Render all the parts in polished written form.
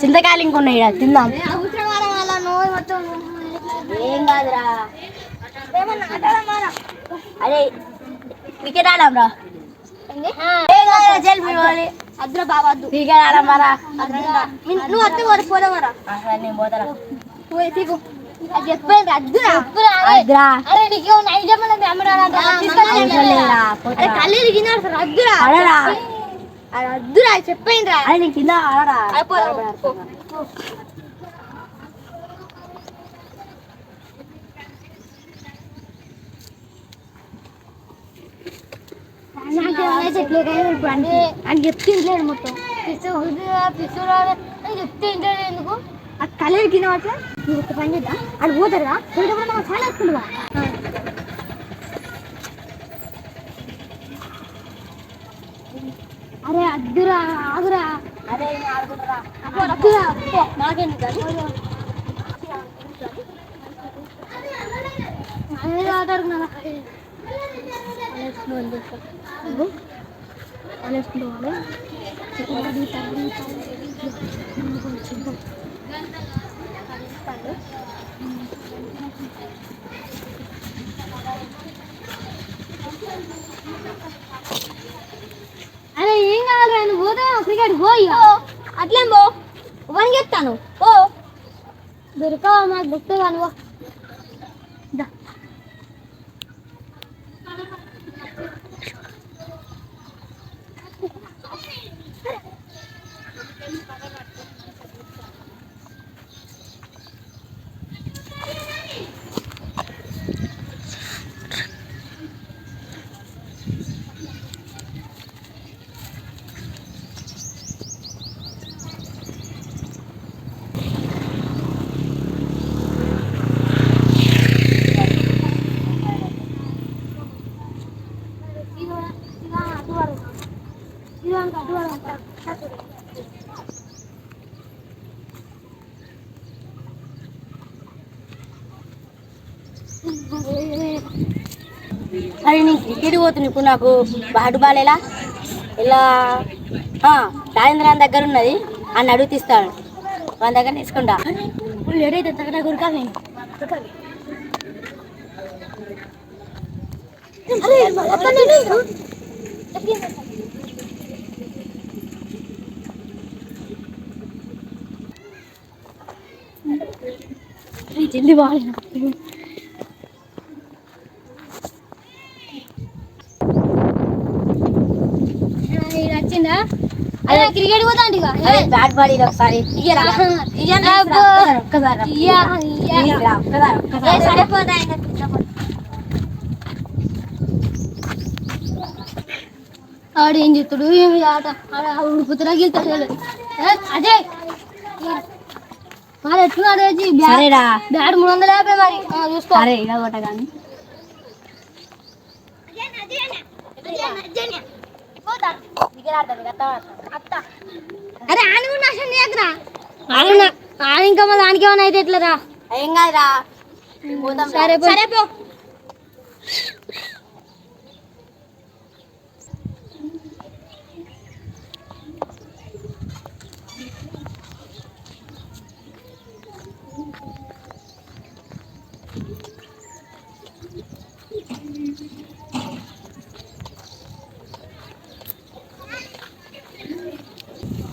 చింతకాయలు ఇంకొన్నాయి తిందాం. ఏం కాదురా, అరే క్రికెట్ ఆడాం రా. అద్దురా బాబా, క్రికెట్ ఆడాం రా. నువ్వు వస్తే పోదామరా. నేను పోతారా, అది చెప్పండి. అద్దురా కళ్ళు తిన్నారు సార్. అద్దురా అద్దురా చెప్పండి రా. కింద అని చెప్తే ఇంట్లేదు మొత్తం అని చెప్తే ఇంట్లేదు. ఎందుకు ఆ కళ్ళు కింద అట్లా నువ్వు ఒక పని చేద్దా అది పోతారా పోయేటప్పుడు మనం చాలా వేసుకుంటా. అరే అద్దురా ఆగురా. అరే అద్దురా నాకేంటి ఆటాడుకున్నా అరే ఏం కావాలి నువ్వు పోతా క్రికెట్ పోయి అట్లేం పో పని చెప్తాను ఓ దొరకవా మాకు దొరుకుతుందా నువ్వు. అరే నేను క్రికెట్ పోతున్నా ఇప్పుడు. నాకు బాటు బాల్ ఇలా రాజేంద్ర దగ్గర ఉన్నది అని అడుగుతిస్తాడు. వాళ్ళ దగ్గర తీసుకుంటా. లేట్ అయితే తగ్గ గురికాలి. జల్దీ బాల్ వచ్చిందా. అదే క్రికెట్ పోతా బ్యాట్ బాడీ ఒకసారి ఆడు ఏం చెప్తాడు ఏమి ఆట ఉడుకుతున్నా గెలుతాడు. అదే మరి ఎట్లున్నాడు బ్యాట్ 350 మరి చూసుకో. అరే ఇలా కొట్ట కానీ అరే ఆని కూడా నష్టం చేయకరా. ఆని ఇంకా మళ్ళీ దానికి ఏమైనా అయితే ఎట్లరా. ఏం కాదురా. సరే సరే పో.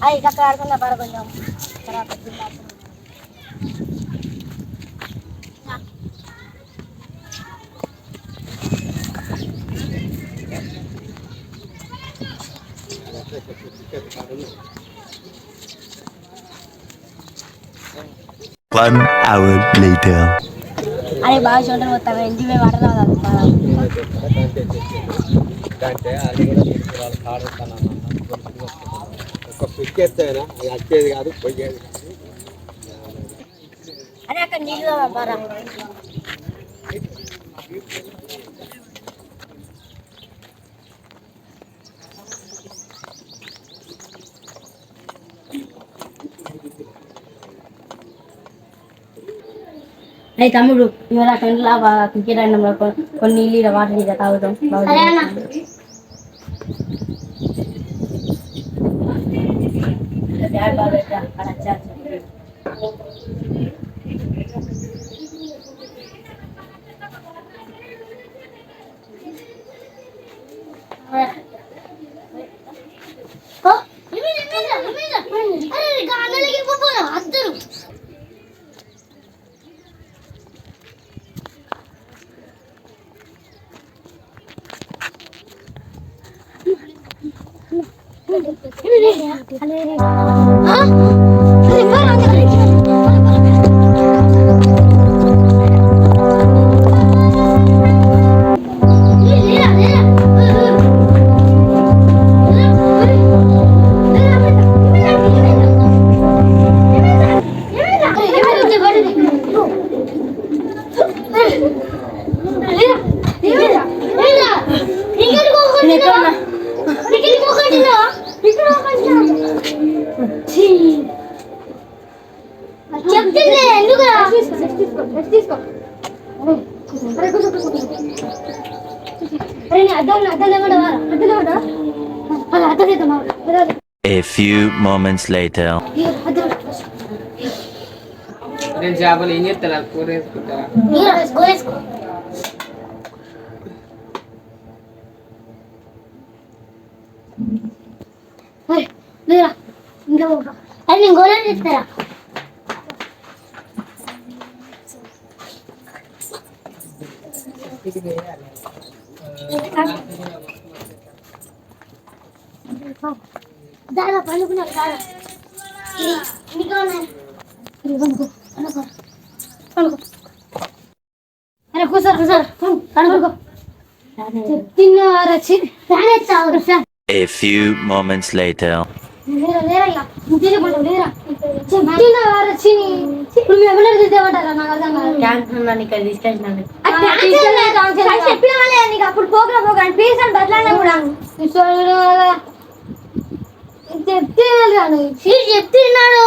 అవి అక్కడ ఆడుకున్నా పడ కొంచెం అరే బాగా చూడండి మొత్తం ఇంటి మేము ఆడరాదు వచ్చేది కాదు పోయేది. అరే అక్కడ నీళ్ళు బారా. అరే తమ్ముడు ఇవాళ ఫ్రెండ్లా క్రికెట్ ఆడినా కొన్ని నీళ్ళు వాటర్ నీళ్ళు తాగుతాం. డాడీ బాగా పెట్టా అక్కడ వచ్చారు. చెప్తుండే ఎందుకు తీసుకో A few moments later. నేను చేపలు ఏం చేస్తారా కూర వేసుకుంటారా అది నేను గోళం చేస్తారా దాదా పండుకున్నారు దాదా అరే కూసారు పండుకో తిన్నారా fan A few moments later. Cancer ఇక్కడ తీసుకెళ్ళినాను. చెప్పిన వాళ్ళే నీకు అప్పుడు పోగా పీసాను బదలాడినా కూడా చెప్తున్నాడు